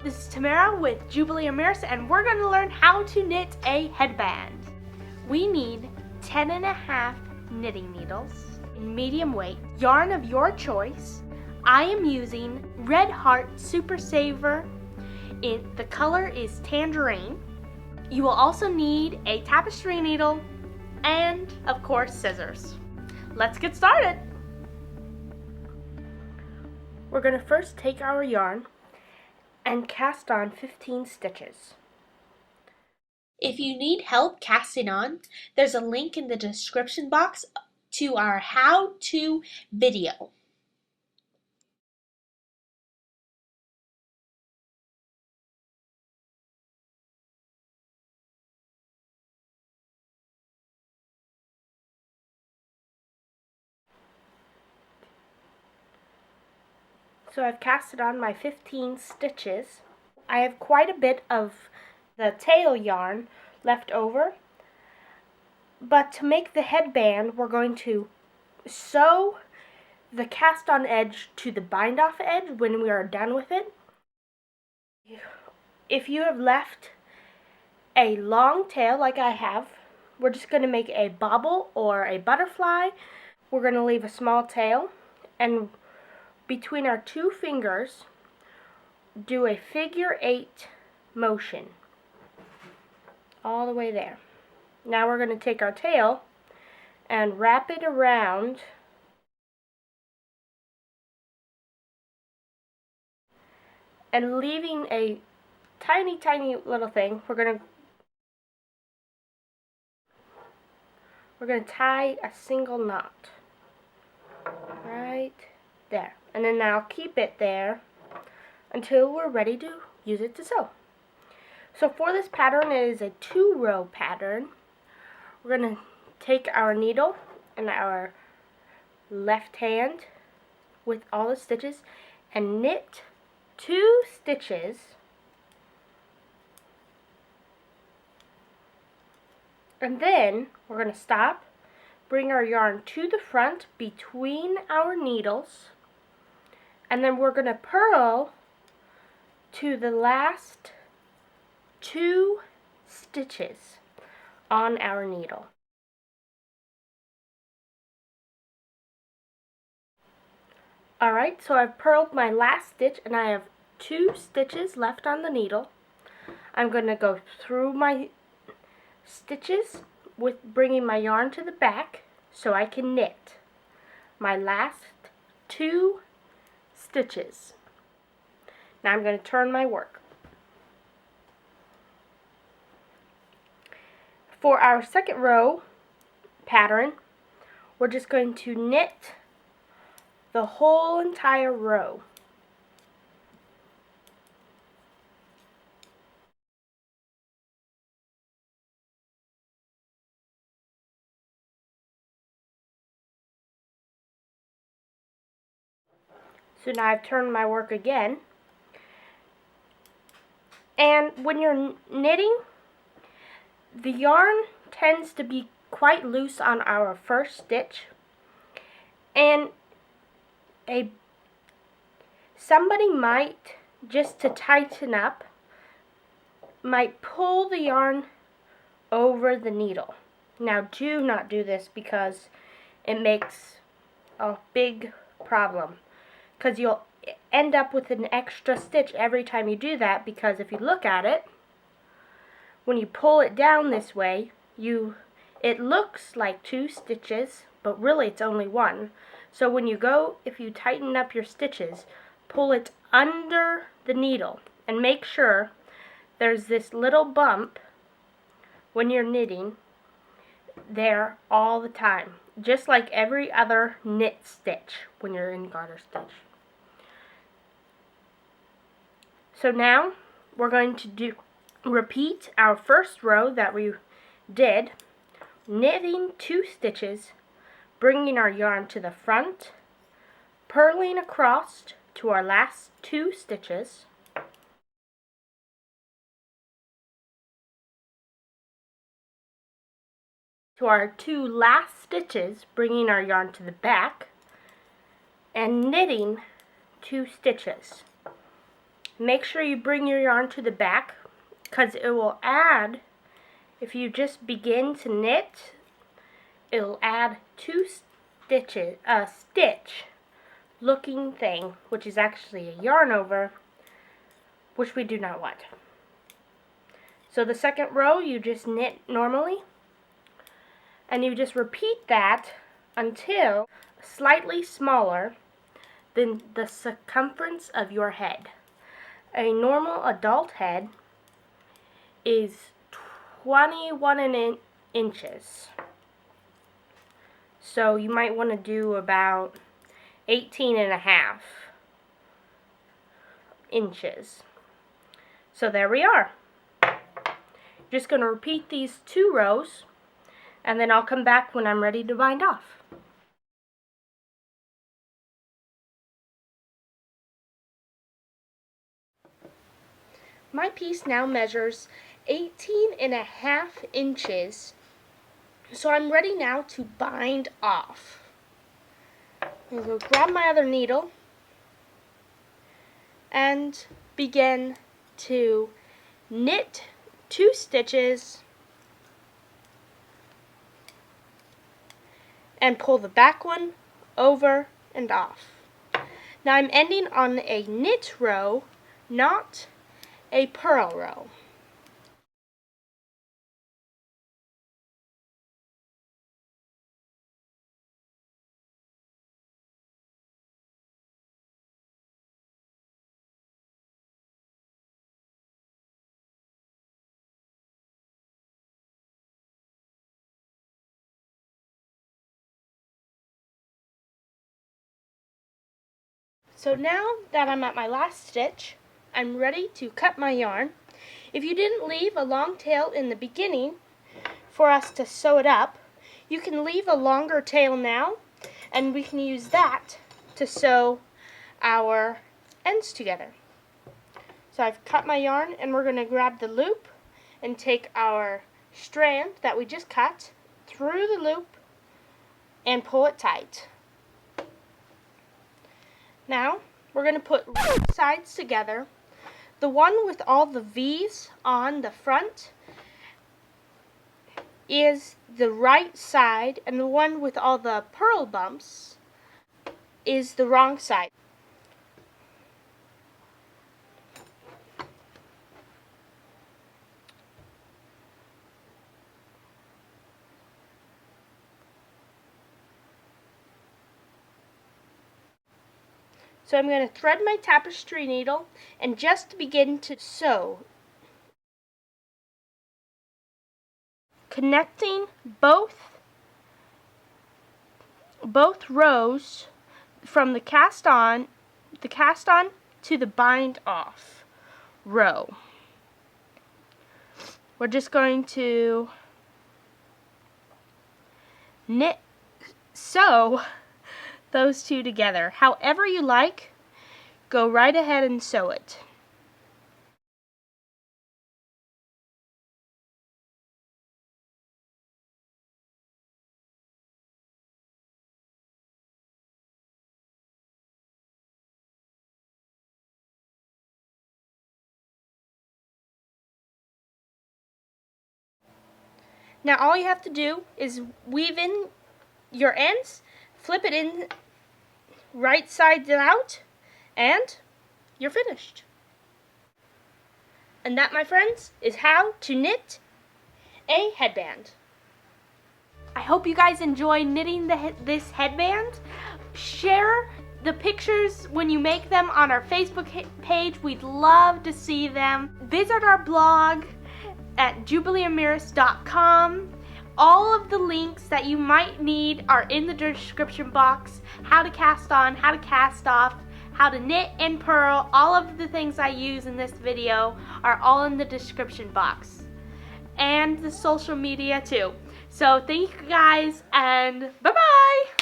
This is TaMera with Jewberly Emiris, and we're going to learn how to knit a headband. We need 10.5 knitting needles in medium weight, yarn of your choice. I am using Red Heart Super Saver. The color is tangerine. You will also need a tapestry needle and, of course, scissors. Let's get started. We're going to first take our yarn and cast on 15 stitches. If you need help casting on, there's a link in the description box to our how-to video. So I've casted on my 15 stitches. I have quite a bit of the tail yarn left over, but to make the headband we're going to sew the cast on edge to the bind off edge when we are done with it. If you have left a long tail like I have, we're just going to make a bobble or a butterfly. We're going to leave a small tail, and between our two fingers do a figure 8 motion all the way there. Now we're going to take our tail and wrap it around and leaving a tiny little thing. We're going to tie a single knot right there, and then now keep it there until we're ready to use it to sew. So for this pattern, it is a 2-row pattern. We're going to take our needle and our left hand with all the stitches and knit 2 stitches and then we're going to stop, bring our yarn to the front between our needles, and then we're going to purl to the last 2 stitches on our needle. Alright, so I've purled my last stitch and I have 2 stitches left on the needle. I'm going to go through my stitches with bringing my yarn to the back so I can knit my last 2 stitches. Now I'm going to turn my work. For our second row pattern, we're just going to knit the whole entire row. So now I've turned my work again. And when you're knitting, the yarn tends to be quite loose on our first stitch, and somebody might, just to tighten up, might pull the yarn over the needle. Now do not do this because it makes a big problem, because you'll end up with an extra stitch every time you do that, because if you look at it, when you pull it down this way, it looks like 2 stitches, but really it's only 1. So when you go, if you tighten up your stitches, pull it under the needle and make sure there's this little bump when you're knitting there all the time, just like every other knit stitch when you're in garter stitch. So now we're going to repeat our first row that we did, knitting 2 stitches, bringing our yarn to the front, purling across to our last 2 stitches, to our 2 last stitches, bringing our yarn to the back, and knitting 2 stitches. Make sure you bring your yarn to the back, because it will add, if you just begin to knit, it'll add two stitches, a stitch looking thing, which is actually a yarn over, which we do not want. So the second row you just knit normally, and you just repeat that until slightly smaller than the circumference of your head. A normal adult head is 21 inches. So you might want to do about 18.5 inches. So there we are. Just going to repeat these 2 rows, and then I'll come back when I'm ready to bind off. My piece now measures 18.5 inches, so I'm ready now to bind off. I'm going to grab my other needle and begin to knit 2 stitches and pull the back one over and off. Now I'm ending on a knit row, not a purl row. So now that I'm at my last stitch, I'm ready to cut my yarn. If you didn't leave a long tail in the beginning for us to sew it up, you can leave a longer tail now, and we can use that to sew our ends together. So I've cut my yarn, and we're going to grab the loop and take our strand that we just cut through the loop and pull it tight. Now, we're going to put sides together. The one with all the V's on the front is the right side, and the one with all the purl bumps is the wrong side. So I'm going to thread my tapestry needle and just begin to sew, connecting both rows from the cast on to the bind off row. We're just going to sew those two together. However you like, go right ahead and sew it. Now all you have to do is weave in your ends, flip it in right side out, and you're finished. And that, my friends, is how to knit a headband. I hope you guys enjoy knitting this headband. Share the pictures when you make them on our Facebook page. We'd love to see them. Visit our blog at JewberlyEmiris.com. All of the links that you might need are in the description box. How to cast on, how to cast off, how to knit and purl. All of the things I use in this video are all in the description box. And the social media too. So thank you guys, and bye-bye!